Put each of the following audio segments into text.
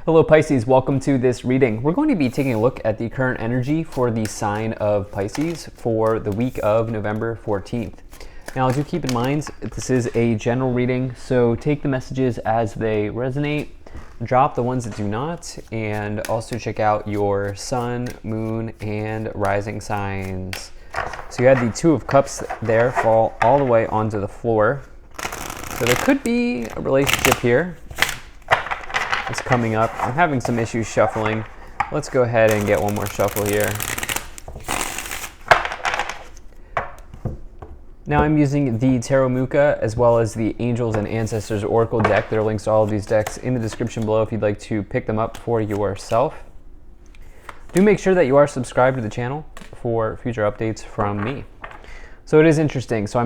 Hello Pisces, welcome to this reading. We're going to be taking a look at the current energy for the sign of Pisces for the week of November 14th. Now, do keep in mind, this is a general reading, so take the messages as they resonate, drop the ones that do not, and also check out your sun, moon, and rising signs. So you had the Two of Cups there fall all the way onto the floor. So there could be a relationship here. It's coming up. I'm having some issues shuffling. Let's go ahead and get one more shuffle here. Now I'm using the Tarot Muka as well as the Angels and Ancestors Oracle deck. There are links to all of these decks in the description below if you'd like to pick them up for yourself. Do make sure that you are subscribed to the channel for future updates from me. So it is interesting. So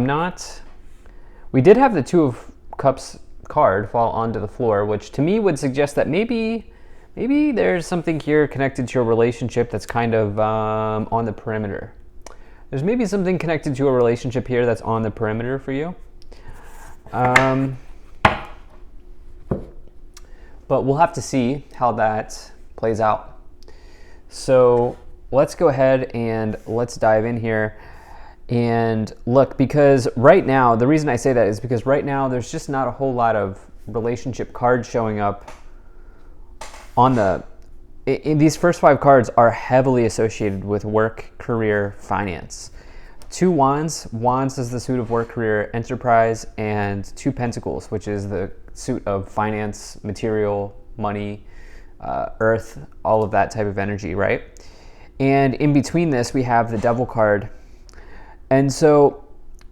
we did have the Two of Cups card fall onto the floor, which to me would suggest that maybe there's something here connected to a relationship that's kind of on the perimeter. There's maybe something connected to a relationship here that's on the perimeter for you. But we'll have to see how that plays out. So let's go ahead and let's dive in here. And look, because right now, the reason I say that is because right now there's just not a whole lot of relationship cards showing up on these first 5 cards are heavily associated with work, career, finance. 2 Wands, Wands is the suit of work, career, enterprise, and 2 Pentacles, which is the suit of finance, material, money, earth, all of that type of energy, right? And in between this, we have the Devil card. And so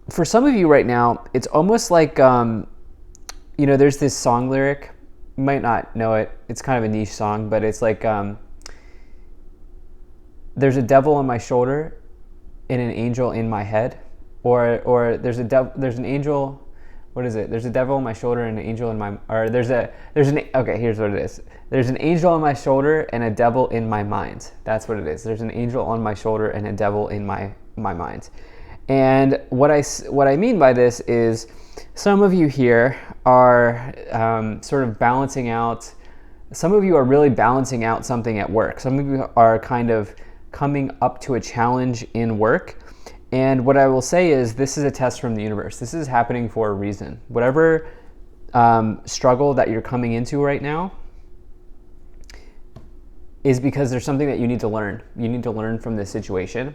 for some of you right now, it's almost like, there's this song lyric. You might not know it. It's kind of a niche song, but it's like, there's a devil on my shoulder and an angel in my head. Or there's an angel, what is it? There's a devil on my shoulder and an angel in my, okay, here's what it is. There's an angel on my shoulder and a devil in my mind. That's what it is. There's an angel on my shoulder and a devil in my mind. And what I mean by this is some of you here are sort of balancing out, some of you are really balancing out something at work. Some of you are kind of coming up to a challenge in work. And what I will say is this is a test from the universe. This is happening for a reason. Whatever struggle that you're coming into right now is because there's something that you need to learn. You need to learn from this situation.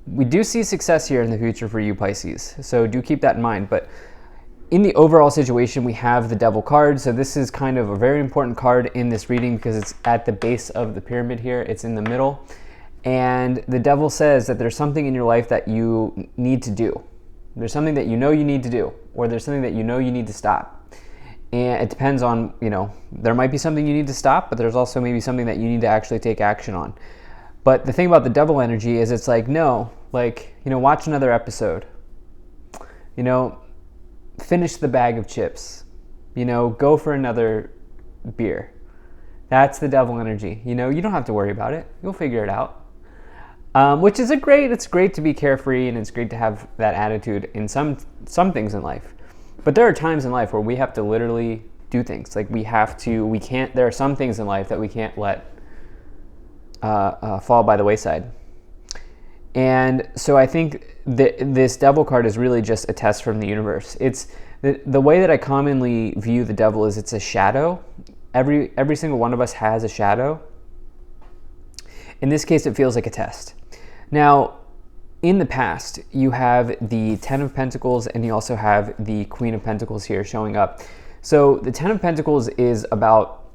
We do see success here in the future for you, Pisces, so do keep that in mind. But in the overall situation, we have the Devil card. So this is kind of a very important card in this reading because it's at the base of the pyramid here. It's in the middle. And the Devil says that there's something in your life that you need to do. There's something that you know you need to do, or there's something that you know you need to stop. And it depends on, there might be something you need to stop, but there's also maybe something that you need to actually take action on. But the thing about the Devil energy is it's like, no, watch another episode. Finish the bag of chips. Go for another beer. That's the Devil energy. You don't have to worry about it. You'll figure it out. Which is it's great to be carefree and it's great to have that attitude in some things in life. But there are times in life where we have to literally do things. Like there are some things in life that we can't let fall by the wayside. And so I think that this Devil card is really just a test from the universe. It's the way that I commonly view the Devil is it's a shadow. Every single one of us has a shadow. In this case, it feels like a test. Now, in the past, you have the 10 of Pentacles and you also have the Queen of Pentacles here showing up. So the 10 of Pentacles is about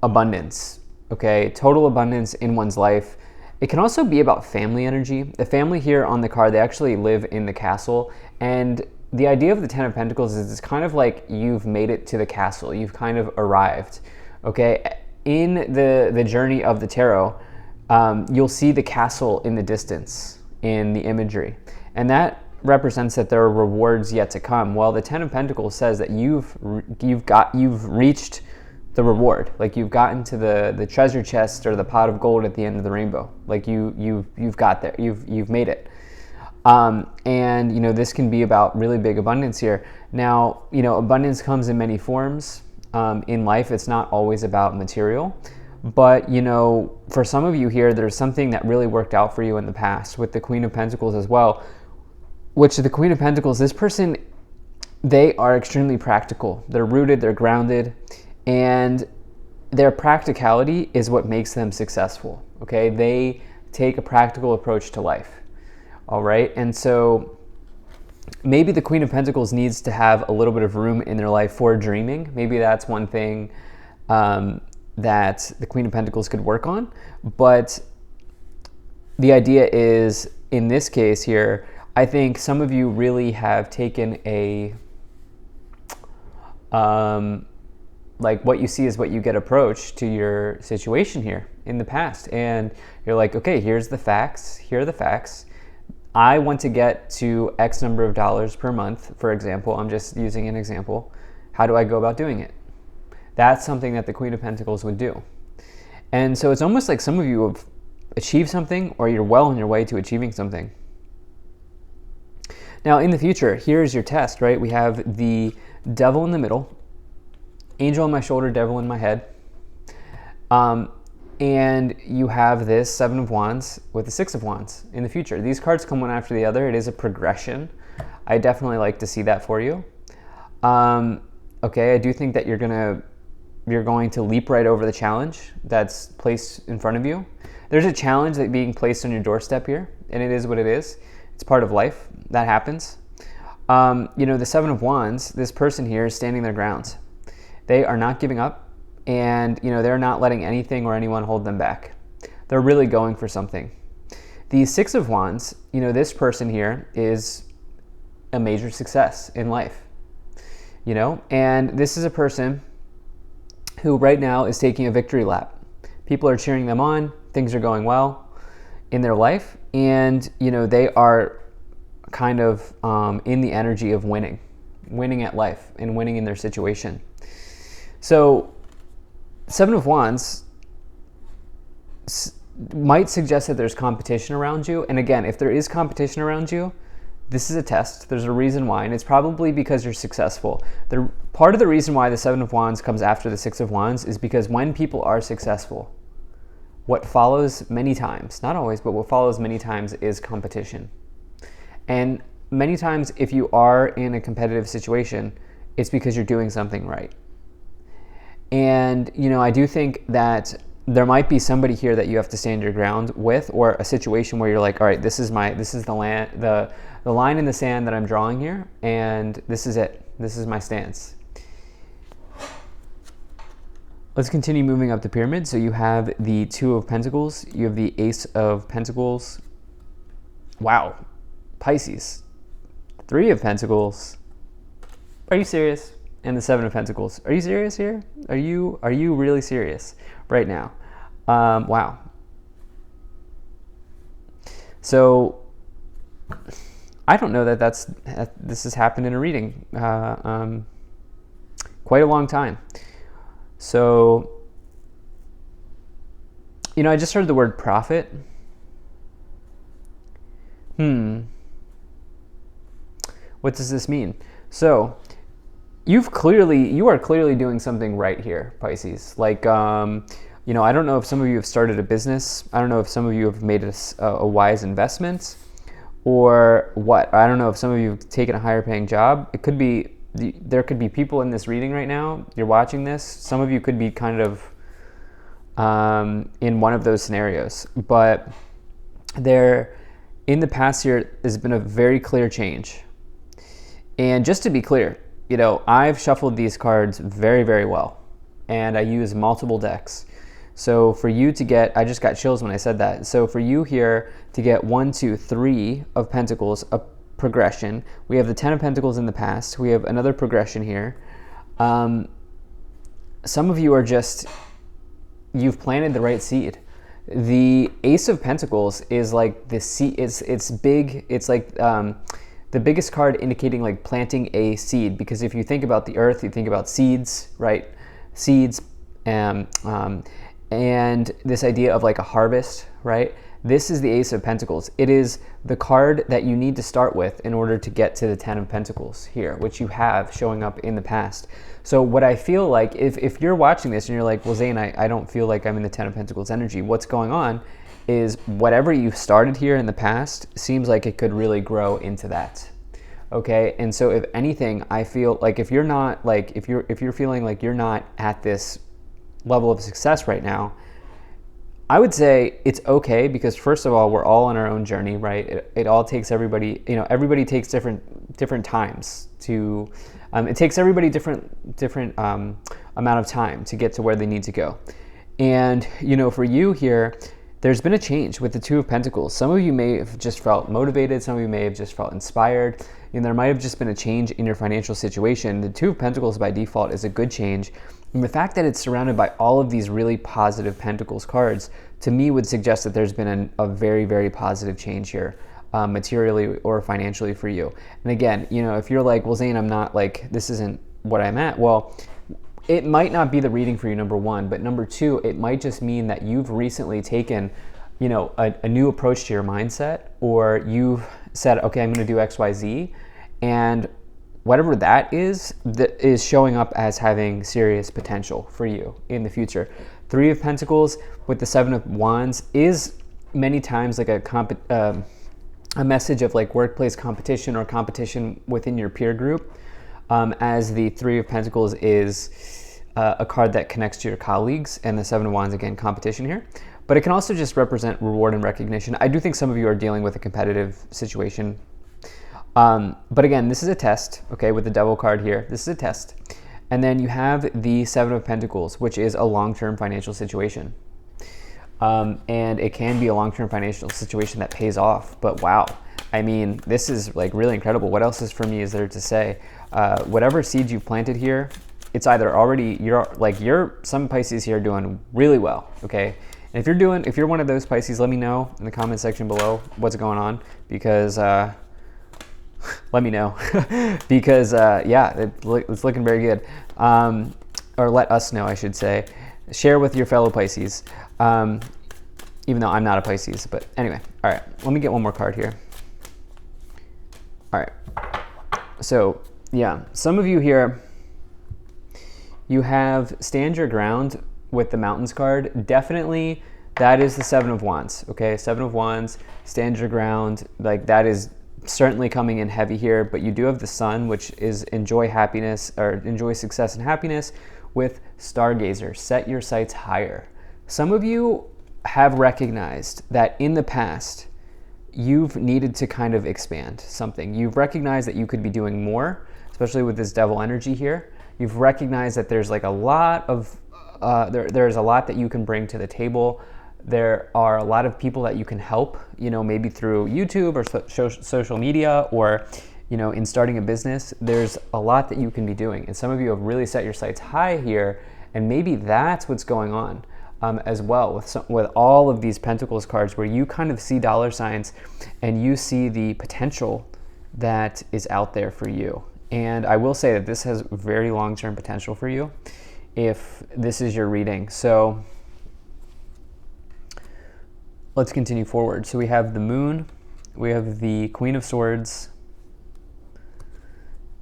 abundance. Okay, total abundance in one's life. It can also be about family energy. The family here on the card, they actually live in the castle. And the idea of the 10 of Pentacles is it's kind of like you've made it to the castle. You've kind of arrived. Okay, in the journey of the tarot, you'll see the castle in the distance in the imagery. And that represents that there are rewards yet to come. Well, the 10 of Pentacles says that you've reached the reward. Like you've gotten to the treasure chest or the pot of gold at the end of the rainbow. Like you've got there. You've made it. And this can be about really big abundance here. Now, abundance comes in many forms. in life. It's not always about material. But, you know, for some of you here, there's something that really worked out for you in the past with the Queen of Pentacles as well, which the Queen of Pentacles, this person, they are extremely practical. They're rooted, they're grounded, and their practicality is what makes them successful, okay? They take a practical approach to life, all right? And so maybe the Queen of Pentacles needs to have a little bit of room in their life for dreaming. Maybe that's one thing that the Queen of Pentacles could work on. But the idea is, in this case here, I think some of you really have taken a, like what you see is what you get approach to your situation here in the past. And you're like, okay, here's the facts. Here are the facts. I want to get to X number of dollars per month, for example. I'm just using an example. How do I go about doing it? That's something that the Queen of Pentacles would do. And so it's almost like some of you have achieved something, or you're well on your way to achieving something. Now, in the future, here's your test, right? We have the Devil in the middle, Angel on my shoulder, Devil in my head. And you have this Seven of Wands with the Six of Wands in the future. These cards come one after the other. It is a progression. I definitely like to see that for you. Okay, I do think that you're going to leap right over the challenge that's placed in front of you. There's a challenge that being placed on your doorstep here, and it is what it is. It's part of life. That happens. You know, the Seven of Wands, this person here is standing their ground. They are not giving up, and, you know, they're not letting anything or anyone hold them back. They're really going for something. The Six of Wands, you know, this person here is a major success in life, you know, and this is a person who right now is taking a victory lap. People are cheering them on. Things are going well in their life, and, you know, they are kind of in the energy of winning at life and winning in their situation. So Seven of Wands might suggest that there's competition around you. And again, if there is competition around you, this is a test. There's a reason why, and it's probably because you're successful. Part of the reason why the Seven of Wands comes after the Six of Wands is because when people are successful, what follows many times, not always, but what follows many times is competition. And many times if you are in a competitive situation, it's because you're doing something right. And, you know, I do think that there might be somebody here that you have to stand your ground with, or a situation where you're like, all right, this is the line in the sand that I'm drawing here, and this is it. This is my stance. Let's continue moving up the pyramid. So you have the Two of Pentacles, you have the Ace of Pentacles. Wow. Pisces. Three of Pentacles. Are you serious? And the Seven of Pentacles. Are you serious here? Are you really serious right now? Wow. So I don't know that this has happened in a reading quite a long time. So, you know, I just heard the word prophet. What does this mean? So you are clearly doing something right here, Pisces. Like, you know, I don't know if some of you have started a business. I don't know if some of you have made a wise investment, or what. I don't know if some of you have taken a higher paying job. It could be, there could be people in this reading right now. You're watching this. Some of you could be kind of in one of those scenarios. But in the past year, there's been a very clear change. And just to be clear, you know, I've shuffled these cards very, very well, and I use multiple decks. So for you to get, I just got chills when I said that. So for you here to get 1, 2, 3 of Pentacles, a progression. We have the Ten of Pentacles in the past. We have another progression here. Some of you are just, you've planted the right seed. The Ace of Pentacles is like the seed. It's big. It's like the biggest card indicating like planting a seed, because if you think about the earth, you think about seeds, right? Seeds, and this idea of like a harvest, right? This is the Ace of Pentacles. It is the card that you need to start with in order to get to the Ten of Pentacles here, which you have showing up in the past. So what I feel like, if you're watching this and you're like, well, Zane, I don't feel like I'm in the Ten of Pentacles energy, what's going on is whatever you started here in the past seems like it could really grow into that. Okay, and so if anything, I feel like if you're not like, if you're feeling like you're not at this level of success right now, I would say it's okay, because first of all, we're all on our own journey, right? It all takes everybody, everybody takes different times to, it takes everybody different amount of time to get to where they need to go. And, for you here, there's been a change with the Two of Pentacles. Some of you may have just felt motivated. Some of you may have just felt inspired. There might have just been a change in your financial situation. The Two of Pentacles by default is a good change. And the fact that it's surrounded by all of these really positive Pentacles cards, to me, would suggest that there's been a very, very positive change here, materially or financially for you. And again, if you're like, well, Zane, I'm not like, this isn't what I'm at. Well, it might not be the reading for you, number one, but number two, it might just mean that you've recently taken, a new approach to your mindset, or you've said, okay, I'm going to do X, Y, Z, and whatever that is showing up as having serious potential for you in the future. Three of Pentacles with the Seven of Wands is many times like a message of like workplace competition or competition within your peer group, as the Three of Pentacles is a card that connects to your colleagues, and the Seven of Wands, again, competition here. But it can also just represent reward and recognition. I do think some of you are dealing with a competitive situation. But again, this is a test, okay, with the Devil card here. This is a test. And then you have the Seven of Pentacles, which is a long-term financial situation. And it can be a long-term financial situation that pays off. But wow, I mean, this is like really incredible. What else is for me is there to say? Whatever seeds you've planted here, it's either already, some Pisces here are doing really well, okay? And if you're one of those Pisces, let me know in the comment section below what's going on, because let me know because yeah, it's looking very good. Or let us know, I should say. Share with your fellow Pisces, even though I'm not a Pisces. But anyway, all right, let me get one more card here. All right, so yeah, some of you here, you have stand your ground with the Mountains card. Definitely that is the Seven of Wands, okay? Seven of Wands, stand your ground, like that is certainly coming in heavy here. But you do have the Sun, which is enjoy happiness, or enjoy success and happiness, with Stargazer, set your sights higher. Some of you have recognized that in the past you've needed to kind of expand something. You've recognized that you could be doing more, especially with this Devil energy here. You've recognized that there's like a lot of there's a lot that you can bring to the table. There are a lot of people that you can help, maybe through YouTube or social media, or, in starting a business. There's a lot that you can be doing. And some of you have really set your sights high here, and maybe that's what's going on as well with all of these Pentacles cards, where you kind of see dollar signs and you see the potential that is out there for you. And I will say that this has very long-term potential for you if this is your reading. So let's continue forward. So we have the Moon, we have the Queen of Swords,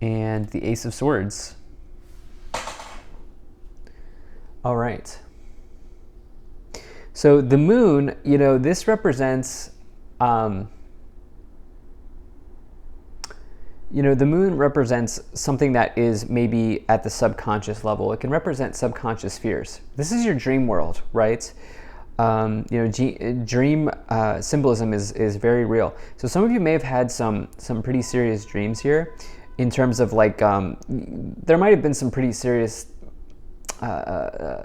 and the Ace of Swords. All right. So the Moon, this represents, the Moon represents something that is maybe at the subconscious level. It can represent subconscious fears. This is your dream world, right? Dream symbolism is very real. So some of you may have had some pretty serious dreams here, in terms of like, there might have been some pretty serious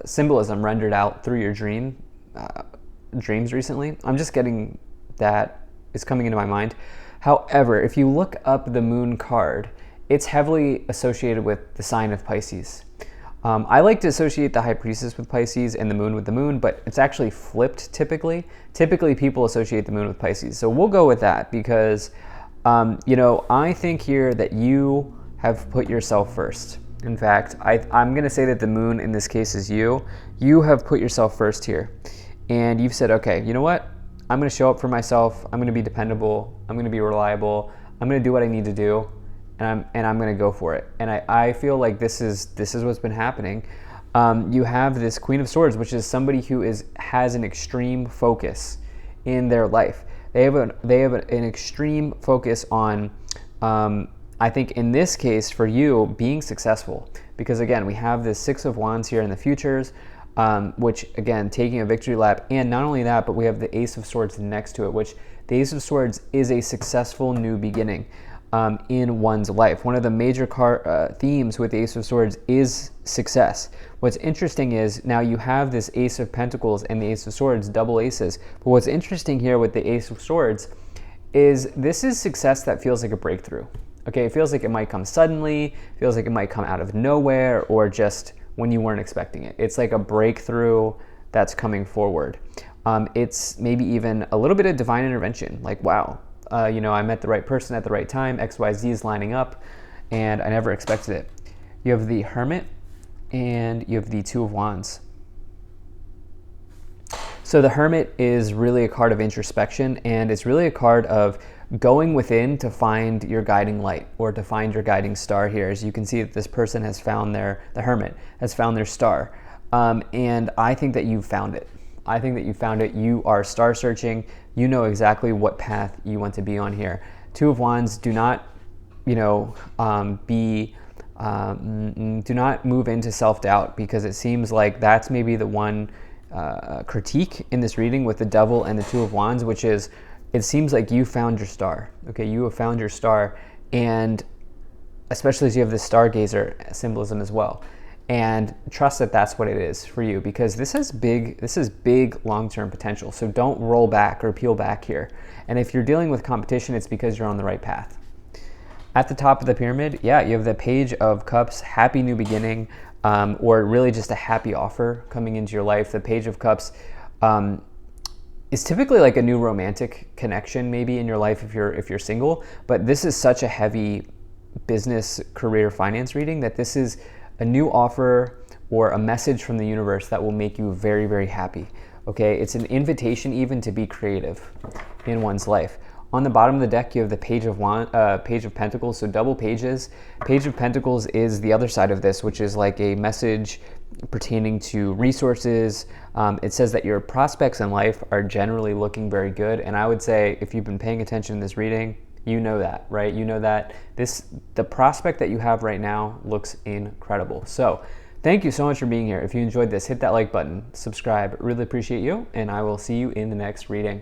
symbolism rendered out through your dreams recently. I'm just getting that is coming into my mind. However, if you look up the Moon card, it's heavily associated with the sign of Pisces. I like to associate the High Priestess with Pisces and the Moon with the Moon, but it's actually flipped typically. Typically, people associate the Moon with Pisces. So we'll go with that because, I think here that you have put yourself first. In fact, I'm going to say that the Moon in this case is you. You have put yourself first here. And you've said, okay, you know what? I'm going to show up for myself. I'm going to be dependable. I'm going to be reliable. I'm going to do what I need to do, and I'm going to go for it. And I feel like this is what's been happening. You have this Queen of Swords, which is somebody who has an extreme focus in their life. They have an extreme focus on, I think in this case for you, being successful. Because again, we have this Six of Wands here in the futures, which again, taking a victory lap. And not only that, but we have the Ace of Swords next to it, which the Ace of Swords is a successful new beginning in one's life. One of the major themes with the Ace of Swords is success. What's interesting is now you have this Ace of Pentacles and the Ace of Swords, double aces. But what's interesting here with the Ace of Swords is this is success that feels like a breakthrough. Okay, it feels like it might come suddenly, feels like it might come out of nowhere, or just when you weren't expecting it. It's like a breakthrough that's coming forward. It's maybe even a little bit of divine intervention, like, wow, I met the right person at the right time, XYZ is lining up, and I never expected it. You have the Hermit, and you have the Two of Wands. So the Hermit is really a card of introspection, and it's really a card of going within to find your guiding light, or to find your guiding star here. As you can see that this person has found the Hermit has found their star. And I think that you've found it. I think that you found it. You are star searching. You know exactly what path you want to be on here. Two of Wands, do not, do not move into self-doubt, because it seems like that's maybe the one critique in this reading with the Devil and the Two of Wands, which is, it seems like you found your star. Okay, you have found your star, and especially as you have this stargazer symbolism as well. And trust that that's what it is for you, because this is big long-term potential. So don't roll back or peel back here. And if you're dealing with competition, it's because you're on the right path. At the top of the pyramid, yeah, you have the Page of Cups, happy new beginning, or really just a happy offer coming into your life. The Page of Cups is typically like a new romantic connection maybe in your life if you're single, but this is such a heavy business, career, finance reading that this is a new offer or a message from the universe that will make you very, very happy. Okay, it's an invitation even to be creative in one's life. On the bottom of the deck, you have the Page of Pentacles, so double pages. Page of Pentacles is the other side of this, which is like a message pertaining to resources. It says that your prospects in life are generally looking very good, and I would say if you've been paying attention in this reading, you know that, right? You know that the prospect that you have right now looks incredible. So thank you so much for being here. If you enjoyed this, hit that like button, subscribe, really appreciate you, and I will see you in the next reading.